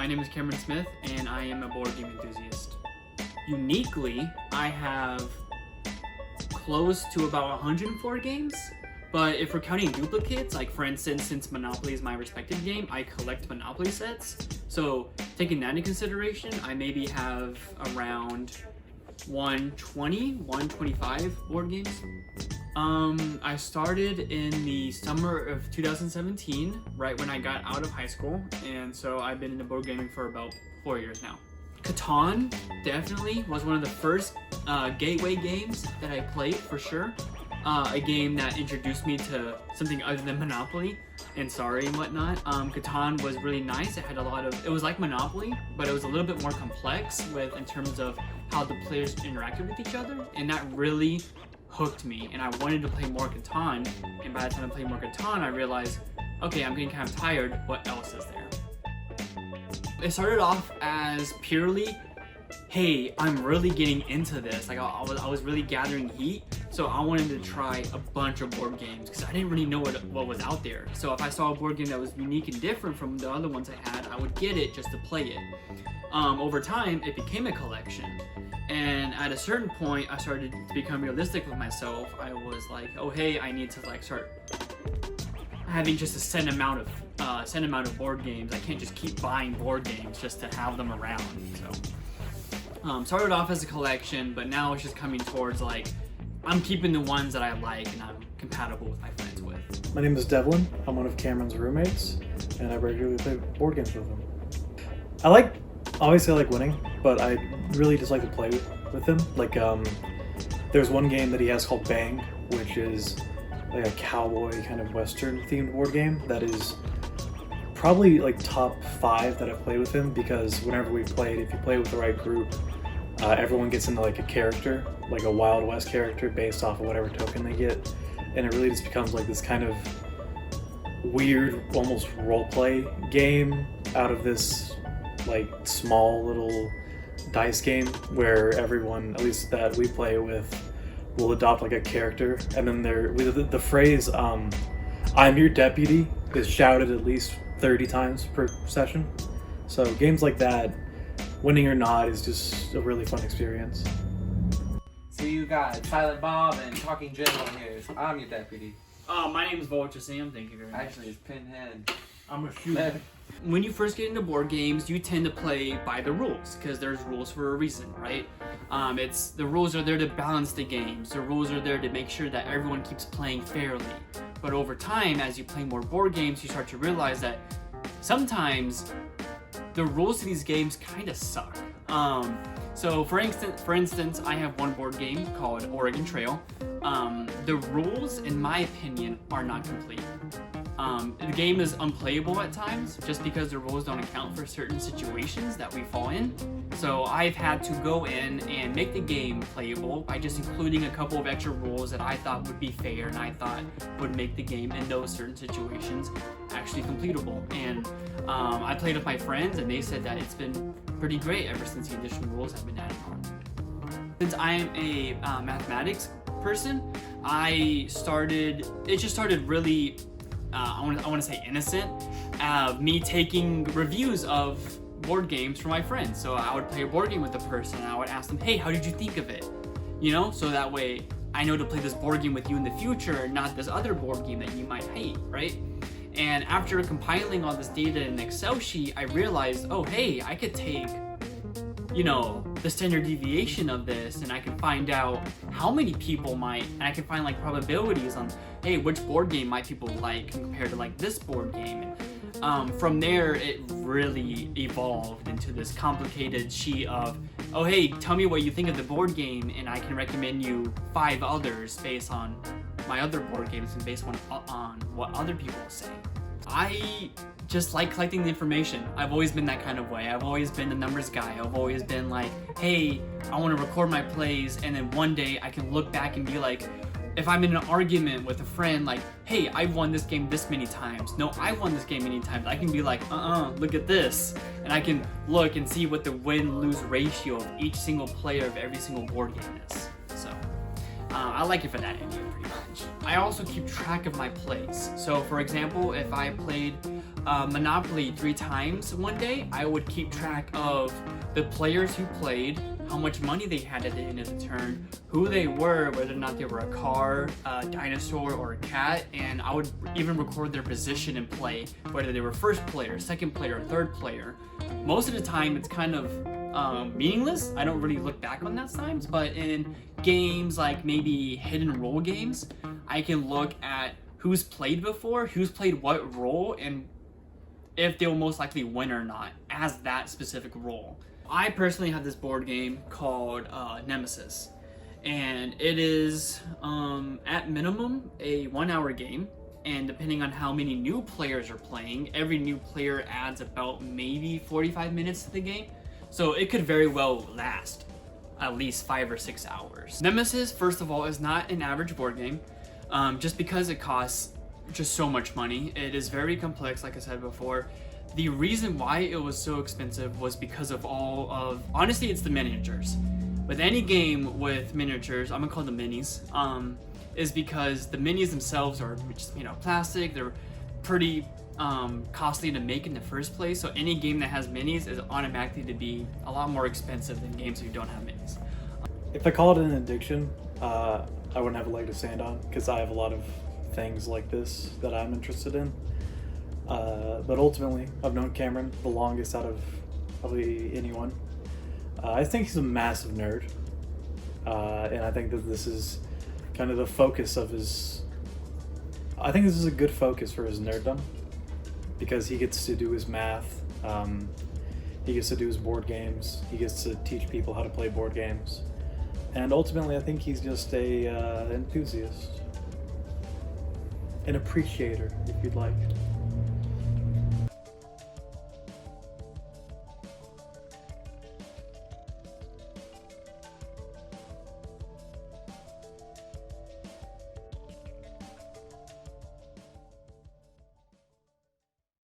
My name is Cameron Smith, and I am a board game enthusiast. Uniquely, I have close to about 104 games, but if we're counting duplicates, like for instance, since Monopoly is my respective game, I collect Monopoly sets. So taking that into consideration, I maybe have around 125 board games. I started in the summer of 2017, right when I got out of high school, and so I've been into board gaming for about 4 years now. Catan definitely was one of the first gateway games that I played, for sure. A game that introduced me to something other than Monopoly and Sorry and whatnot. Catan was really nice. It had it was like Monopoly, but it was a little bit more complex in terms of how the players interacted with each other, and that really hooked me, and I wanted to play more Catan, and by the time I played more Catan, I realized, okay, I'm getting kind of tired, what else is there? It started off as purely, hey, I'm really getting into this. Like I was really gathering heat, so I wanted to try a bunch of board games because I didn't really know what was out there. So if I saw a board game that was unique and different from the other ones I had, I would get it just to play it. Over time, it became a collection. And at a certain point, I started to become realistic with myself. I was like, oh hey, I need to start having just a set amount of board games. I can't just keep buying board games just to have them around. So started off as a collection, but now it's just coming towards like I'm keeping the ones that I like and I'm compatible with my friends with. My name is Devlen. I'm one of Cameron's roommates, and I regularly play board games with him. Obviously I like winning, but I really just like to play with him. Like, there's one game that he has called Bang, which is like a cowboy kind of western themed board game that is probably like top 5 that I've played with him, because whenever we played, if you play with the right group, everyone gets into like a character, like a Wild West character based off of whatever token they get, and it really just becomes like this kind of weird, almost roleplay game out of this like small little dice game where everyone, at least that we play with, will adopt like a character, and then the phrase "I'm your deputy" is shouted at least 30 times per session. So games like that, winning or not, is just a really fun experience. So you got Silent Bob and Talking Jim on here. So I'm your deputy. My name is Vulture Sam, thank you very much. Actually, it's Pinhead. I'm a shooter. When you first get into board games, you tend to play by the rules, because there's rules for a reason, right? The rules are there to balance the games. The rules are there to make sure that everyone keeps playing fairly. But over time, as you play more board games, you start to realize that sometimes the rules to these games kind of suck. So for instance, I have one board game called Oregon Trail. The rules, in my opinion, are not complete. The game is unplayable at times just because the rules don't account for certain situations that we fall in. So I've had to go in and make the game playable by just including a couple of extra rules that I thought would be fair and I thought would make the game in those certain situations actually completable. And I played with my friends and they said that it's been pretty great ever since the additional rules have been added on. Since I am a mathematics person, it just started really I want to say innocent, me taking reviews of board games for my friends. So I would play a board game with a person and I would ask them, hey, how did you think of it? You know, so that way I know to play this board game with you in the future, not this other board game that you might hate, right? And after compiling all this data in an Excel sheet, I realized, oh, hey, I could take, the standard deviation of this, and I can find out how many people might, and I can find like probabilities on, hey, which board game might people like compared to like this board game. And from there, it really evolved into this complicated sheet of, oh, hey, tell me what you think of the board game, and I can recommend you 5 others based on my other board games and based on what other people say. I just like collecting the information. I've always been that kind of way. I've always been the numbers guy. I've always been like, hey, I want to record my plays, and then one day I can look back and be like, if I'm in an argument with a friend, like, hey, I've won this game this many times. No, I've won this game many times. I can be like, look at this. And I can look and see what the win-lose ratio of each single player of every single board game is. So, I like it for that ending pretty much. I also keep track of my plays. So, for example, if I played Monopoly 3 times one day, I would keep track of the players who played, how much money they had at the end of the turn, who they were, whether or not they were a car, a dinosaur, or a cat, and I would even record their position in play, whether they were first player, second player, or third player. Most of the time, it's kind of meaningless. I don't really look back on that times, but in games like maybe hidden role games, I can look at who's played before, who's played what role, and if they will most likely win or not as that specific role. I personally have this board game called Nemesis, and it is at minimum a 1-hour game, and depending on how many new players are playing, every new player adds about maybe 45 minutes to the game, so it could very well last at least 5 or 6 hours. Nemesis, first of all, is not an average board game, just because it costs just so much money. It is very complex, like I said before. The reason why it was so expensive was because of honestly, it's the miniatures. With any game with miniatures, I'm gonna call them minis, is because the minis themselves are just made out of plastic. They're pretty costly to make in the first place, so any game that has minis is automatically to be a lot more expensive than games who don't have minis. If I call it an addiction, I wouldn't have a leg to stand on, because I have a lot of things like this that I'm interested in. But ultimately, I've known Cameron the longest out of probably anyone. I think he's a massive nerd, and I think that this is kind of the focus of his... I think this is a good focus for his nerddom, because he gets to do his math, he gets to do his board games, he gets to teach people how to play board games, and ultimately I think he's just a enthusiast. An appreciator, if you'd like.